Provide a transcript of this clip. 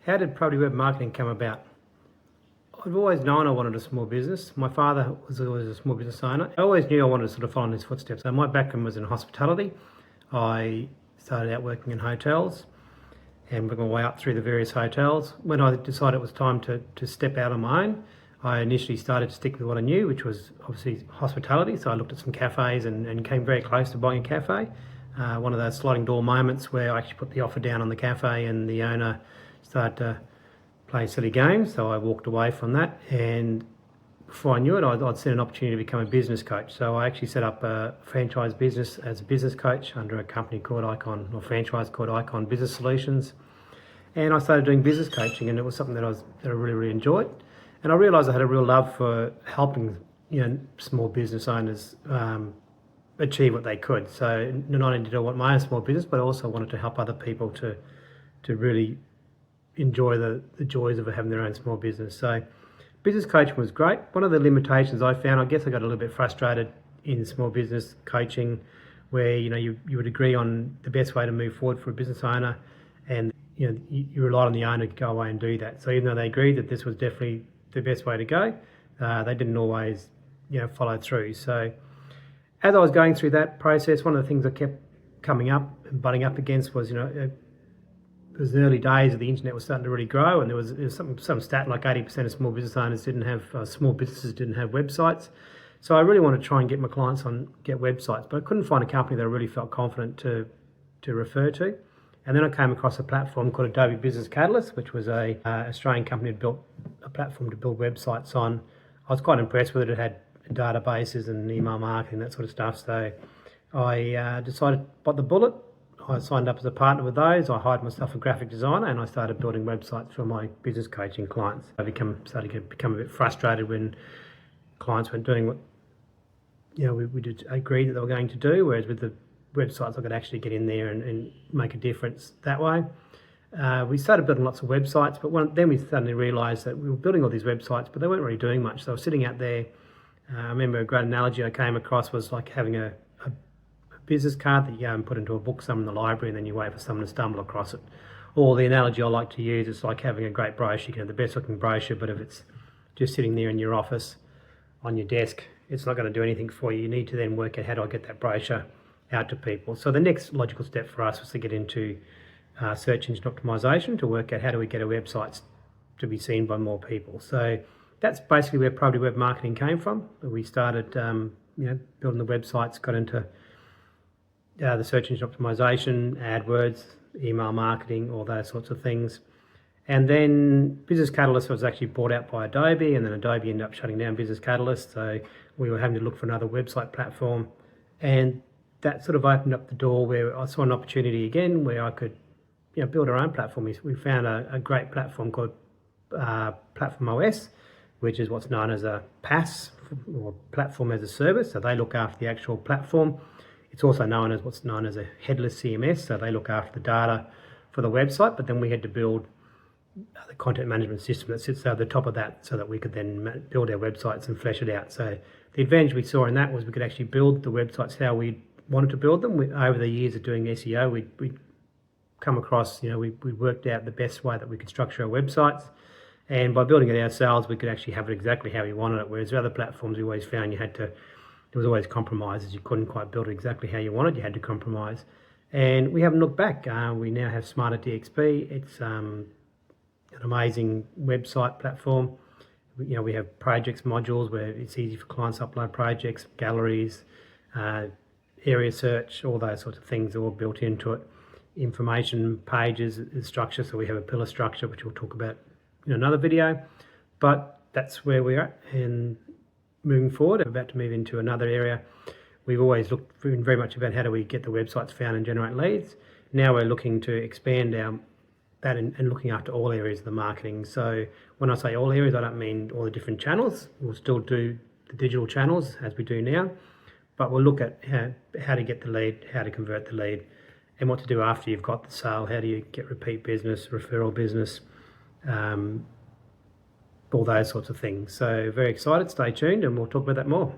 How did Probity Web Marketing come about? I've always known I wanted a small business. My father was always a small business owner. I always knew I wanted to sort of follow in his footsteps. So my background was in hospitality. I started out working in hotels and worked my way up through the various hotels. When I decided it was time to step out on my own, I initially started to stick with what I knew, which was obviously hospitality. So I looked at some cafes and came very close to buying a cafe. One of those sliding door moments where I actually put the offer down on the cafe and the owner started to play silly games. So I walked away from that, and before I knew it, I'd seen an opportunity to become a business coach. So I actually set up a franchise business as a business coach under a company called Icon, or franchise called Icon Business Solutions. And I started doing business coaching, and it was something that I really enjoyed. And I realised I had a real love for helping small business owners achieve what they could. So not only did I want my own small business, but I also wanted to help other people to really enjoy the joys of having their own small business. So business coaching was great. One of the limitations I found, I guess I got a little bit frustrated in small business coaching, where you would agree on the best way to move forward for a business owner, and you relied on the owner to go away and do that. So even though they agreed that this was definitely the best way to go, they didn't always follow through. So as I was going through that process, one of the things I kept coming up and butting up against was it was the early days of the internet was starting to really grow, and there was some stat like 80% of small business owners small businesses didn't have websites. So I really wanted to try and get my clients get websites, but I couldn't find a company that I really felt confident to refer to. And then I came across a platform called Adobe Business Catalyst, which was a Australian company that built a platform to build websites on. I was quite impressed with it. It had databases and email marketing, that sort of stuff. So I decided to bite the bullet. I signed up as a partner with those. I hired myself a graphic designer, and I started building websites for my business coaching clients. I started to become a bit frustrated when clients weren't doing what we did agree that they were going to do, whereas with the websites I could actually get in there and make a difference that way. We started building lots of websites, but then we suddenly realised that we were building all these websites, but they weren't really doing much. So I was sitting out there. I remember a great analogy I came across was like having a business card that you go and put into a book somewhere in the library, and then you wait for someone to stumble across it. Or the analogy I like to use is like having a great brochure. You can have the best looking brochure, but if it's just sitting there in your office on your desk, it's not going to do anything for you. You need to then work out how do I get that brochure out to people. So the next logical step for us was to get into search engine optimization, to work out how do we get our websites to be seen by more people. So that's basically where Probity Web Marketing came from. We started building the websites, got into the search engine optimization, AdWords, email marketing, all those sorts of things. And then Business Catalyst was actually bought out by Adobe, and then Adobe ended up shutting down Business Catalyst. So we were having to look for another website platform. And that sort of opened up the door where I saw an opportunity again where I could build our own platform. We found a great platform called Platform OS, which is what's known as a PaaS, or Platform as a Service. So they look after the actual platform. It's also known as what's known as a headless CMS, so they look after the data for the website, but then we had to build the content management system that sits over the top of that so that we could then build our websites and flesh it out. So the advantage we saw in that was we could actually build the websites how we wanted to build them. Over the years of doing SEO, we'd come across, we worked out the best way that we could structure our websites. And by building it ourselves, we could actually have it exactly how we wanted it, whereas with other platforms we always found there was always compromises. You couldn't quite build it exactly how you wanted. You had to compromise. And we haven't looked back. We now have Smarter DXP. It's an amazing website platform. We have projects modules where it's easy for clients to upload projects, galleries, area search, all those sorts of things are all built into it. Information pages is structure, so we have a pillar structure, which we'll talk about in another video. But that's where we're at. And moving forward, we're about to move into another area. We've always looked very much about how do we get the websites found and generate leads. Now we're looking to expand that and looking after all areas of the marketing. So when I say all areas, I don't mean all the different channels. We'll still do the digital channels as we do now, but we'll look at how to get the lead, how to convert the lead, and what to do after you've got the sale. How do you get repeat business, referral business, all those sorts of things. So very excited, stay tuned, and we'll talk about that more.